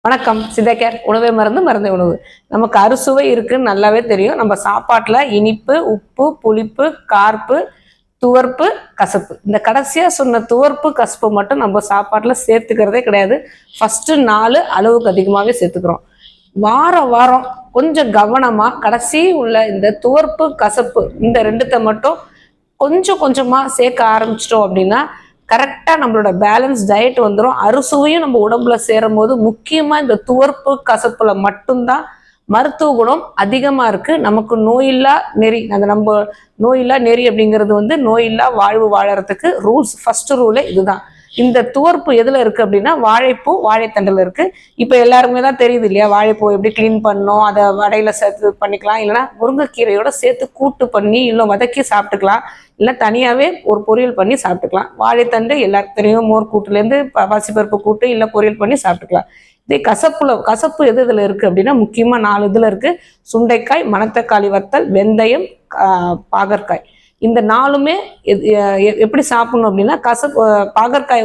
வணக்கம். சித்தகேர் உணவே மருந்து மருந்தே உணவு. நமக்கு அறுசுவை இருக்குன்னு நல்லாவே தெரியும். நம்ம சாப்பாட்டுல இனிப்பு, உப்பு, புளிப்பு, கார்ப்பு, துவர்ப்பு, கசப்பு, இந்த கடைசியா சொன்ன துவர்ப்பு கசப்பு மட்டும் நம்ம சாப்பாட்டுல சேர்த்துக்கிறதே கிடையாது. ஃபர்ஸ்ட் 4 அளவுக்கு அதிகமாகவே சேர்த்துக்கிறோம். வாரம் கொஞ்சம் கவனமா கடைசி உள்ள இந்த துவர்ப்பு கசப்பு இந்த 2த்தை மட்டும் கொஞ்சம் கொஞ்சமா சேர்க்க ஆரம்பிச்சிட்டோம் அப்படின்னா கரெக்டாக நம்மளோட பேலன்ஸ் டயட் வந்துடும். அறுசுவையும் நம்ம உடம்புல சேரும் போது முக்கியமாக இந்த துவர்ப்பு கசப்புல மட்டும்தான் மருத்துவ குணம் அதிகமாக இருக்கு. நமக்கு நோயில்லா நெறி, அந்த நம்ம நோயில்லா நெறி அப்படிங்கிறது நோயில்லா வாழ்வு வாழறதுக்கு ரூல்ஸ். ஃபர்ஸ்ட் ரூலே இதுதான். இந்த துவர்ப்பு எதுல இருக்கு அப்படின்னா வாழைப்பூ வாழைத்தண்டுல இருக்கு. இப்ப எல்லாருக்குமே தான் தெரியுது இல்லையா, வாழைப்பூ எப்படி கிளீன் பண்ணணும், அதை வடையில சேர்த்து பண்ணிக்கலாம், இல்லைன்னா முருங்கைக்கீரையோட சேர்த்து கூட்டு பண்ணி இல்லை வதக்கி சாப்பிட்டுக்கலாம், இல்லை தனியாவே ஒரு பொரியல் பண்ணி சாப்பிட்டுக்கலாம். வாழைத்தண்டு எல்லாருக்கும் தெரியும், மோர் கூட்டுலேருந்து பாசிப்பருப்பு கூட்டு இல்லை பொரியல் பண்ணி சாப்பிட்டுக்கலாம். இதே கசப்பு எது இதுல இருக்கு அப்படின்னா முக்கியமா 4 இதுல இருக்கு. சுண்டைக்காய், மணத்தக்காளி வத்தல், வெந்தயம், பாகற்காய். இந்த 4மே எப்படி சாப்பிடணும் அப்படின்னா பாகற்காய்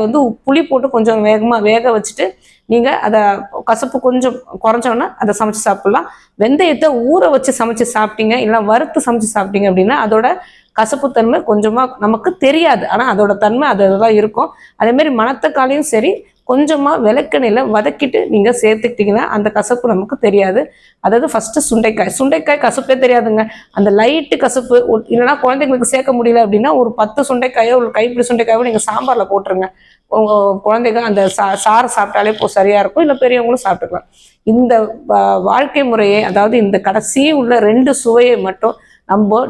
புளி போட்டு கொஞ்சம் வேக வச்சுட்டு நீங்க அதை கசப்பு கொஞ்சம் குறைஞ்சோன்னா அதை சமைச்சு சாப்பிடலாம். வெந்தயத்தை ஊற வச்சு சமைச்சு சாப்பிட்டீங்க, இல்லை வறுத்து சமைச்சு சாப்பிட்டீங்க அப்படின்னா அதோட கசப்புத்தன்மை கொஞ்சமா நமக்கு தெரியாது, ஆனா அதோட தன்மை அதுதான் இருக்கும். அதே மாதிரி மணத்தக்காளியும் சரி கொஞ்சமா விளக்கெண்ணெயில வதக்கிட்டு நீங்க சேர்த்துக்கிட்டீங்கன்னா அந்த கசப்பு நமக்கு தெரியாது. அதாவது ஃபர்ஸ்ட் சுண்டைக்காய் கசப்பே தெரியாதுங்க. அந்த லைட்டு கசப்பு, இல்லைன்னா குழந்தைங்களுக்கு சேர்க்க முடியல அப்படின்னா ஒரு 10 சுண்டைக்காயோ ஒரு கைப்பிடி சுண்டைக்காயோ நீங்க சாம்பார்ல போட்டுருங்க. உங்க குழந்தைங்க அந்த சாறு சாப்பிட்டாலே சரியா இருக்கும், இல்லை பெரியவங்களும் சாப்பிட்டுக்கலாம். இந்த வாழ்க்கை முறையை, அதாவது இந்த கடைசி உள்ள 2 சுவையை மட்டும் நம்ம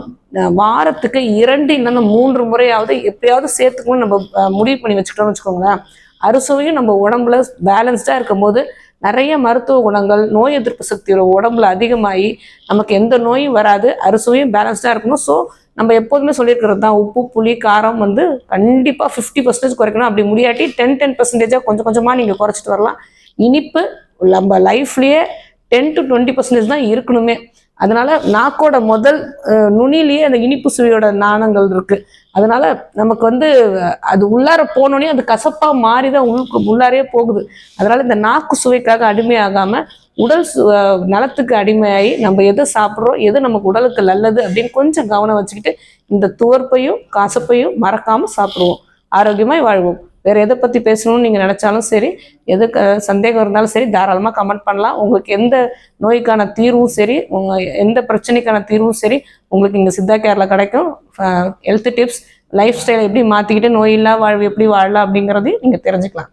வாரத்துக்கு 2 இல்லைன்னா 3 முறையாவது எப்பயாவது சேர்த்துக்கணும்னு நம்ம முடிவு பண்ணி வச்சுக்கிட்டோம்னு வச்சுக்கோங்களேன். அறுசுவையும் நம்ம உடம்புல பேலன்ஸ்டா இருக்கும் போது நிறைய மருத்துவ குணங்கள், நோய் எதிர்ப்பு சக்தியோட உடம்புல அதிகமாகி நமக்கு எந்த நோயும் வராது. அறுசுவையும் பேலன்ஸ்டா இருக்கணும். ஸோ நம்ம எப்போதுமே சொல்லியிருக்கிறது தான், உப்பு புளி காரம் கண்டிப்பாக 50% குறைக்கணும். அப்படி முடியாட்டி 10% கொஞ்சம் கொஞ்சமாக நீங்கள் குறைச்சிட்டு வரலாம். இனிப்பு நம்ம லைஃப்லேயே 10 to 20% தான் இருக்கணுமே. அதனால நாக்கோட முதல் நுனிலேயே அந்த இனிப்பு சுவையோட நாணங்கள் இருக்கு. அதனால நமக்கு அது உள்ளார போனோடனே அது கசப்பா மாறிதான் உள்ளாரே போகுது. அதனால இந்த நாக்கு சுவைக்காக அடிமையாகாம உடல் நலத்துக்கு அடிமையாகி நம்ம எதை சாப்பிட்றோம், எது நமக்கு உடலுக்கு நல்லது அப்படின்னு கொஞ்சம் கவனம் வச்சுக்கிட்டு இந்த துவர்ப்பையும் கசப்பையும் மறக்காம சாப்பிடுவோம். ஆரோக்கியமாய் வாழ்வோம். வேற எதை பத்தி பேசணும்னு நீங்க நினைச்சாலும் சரி, எதுக்கு சந்தேகம் இருந்தாலும் சரி, தாராளமா கமெண்ட் பண்ணலாம். உங்களுக்கு எந்த நோய்க்கான தீர்வும் சரி, எந்த பிரச்சனைக்கான தீர்வும் சரி உங்களுக்கு இங்க சித்தா கேர்ல கிடைக்கும். ஹெல்த் டிப்ஸ், லைஃப் ஸ்டைலை எப்படி மாத்திக்கிட்டு நோயில்லா வாழ்வு எப்படி வாழலாம் அப்படிங்கிறதையும் நீங்க தெரிஞ்சுக்கலாம்.